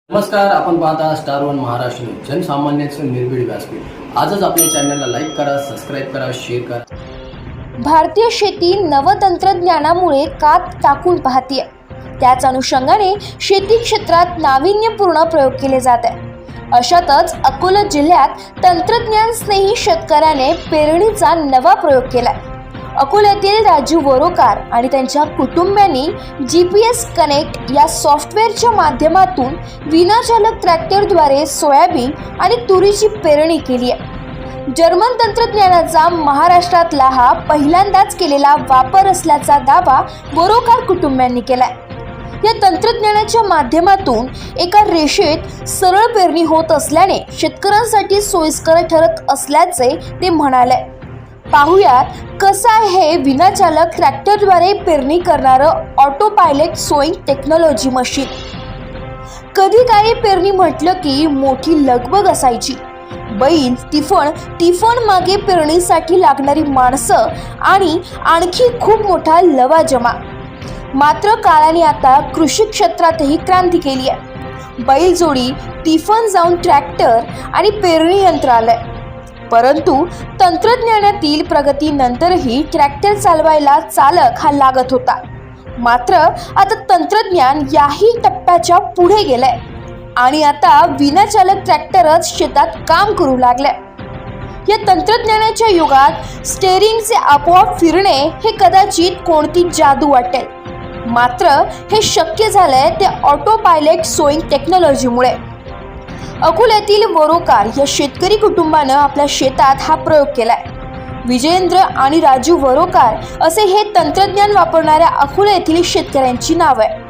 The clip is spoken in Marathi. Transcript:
नमस्कार, आपण पाहता स्टार वन महाराष्ट्र न्यूज, जनसामान्यांचे निर्भीड व्यासपीठ। आजच आपल्या चॅनलला लाईक करा, सबस्क्राईब करा, शेअर करा। भारतीय शेती नवतंत्रज्ञानामुळे कात टाकून पाहतीये। त्याच अनुषंगाने शेती क्षेत्रात नाविन्यपूर्ण प्रयोग केले जात आहे। अशातच अकोला जिल्ह्यात तंत्रज्ञान स्नेही शेतकऱ्याने पेरणीचा नवा प्रयोग केलाय। अकोल्यातील राजू वरोकार आणि त्यांच्या कुटुंबियांनी GPS कनेक्ट या सॉफ्टवेअरच्या माध्यमातून विनाचालक ट्रॅक्टरद्वारे सोयाबीन आणि तुरीची पेरणी केली आहे। जर्मन तंत्रज्ञानाचा महाराष्ट्रातला हा पहिल्यांदाच केलेला वापर असल्याचा दावा वरोकार कुटुंबियांनी केलाय। या तंत्रज्ञानाच्या माध्यमातून एका रेषेत सरळ पेरणी होत असल्याने शेतकऱ्यांसाठी सोयीस्कर ठरत असल्याचे ते म्हणाले। पाहुयात कसं आहे हे विनाचालक ट्रॅक्टरद्वारे पेरणी करणारं auto pilot sowing technology machine. कधी काही पेरणी म्हटलं की मोठी लगबग असायची। बैल, तिफण मागे पेरणीसाठी लागणारी माणसं आणि आणखी खूप मोठा लवाजमा। मात्र काळाने आता कृषी क्षेत्रातही क्रांती केली आहे। बैलजोडी, तिफण जाऊन ट्रॅक्टर आणि पेरणी यंत्र आलंय। परंतु तंत्रज्ञानातील प्रगतीनंतरही ट्रॅक्टर चालवायला चालक हा लागत होता। मात्र आता तंत्रज्ञान याही टप्प्याच्या पुढे गेलंय आणि आता विनाचालक ट्रॅक्टरच शेतात काम करू लागले। या तंत्रज्ञानाच्या युगात स्टेअरिंगचे आपोआप फिरणे हे कदाचित कोणती जादू वाटेल, मात्र हे शक्य झालंय ते ऑटो पायलट सोईंग टेक्नॉलॉजीमुळे। अकोल्यातील वरोकार या शेतकरी कुटुंबानं आपल्या शेतात हा प्रयोग केलाय। विजेंद्र आणि राजू वरोकार असे हे तंत्रज्ञान वापरणाऱ्या अकोला येथील शेतकऱ्यांची नाव आहे।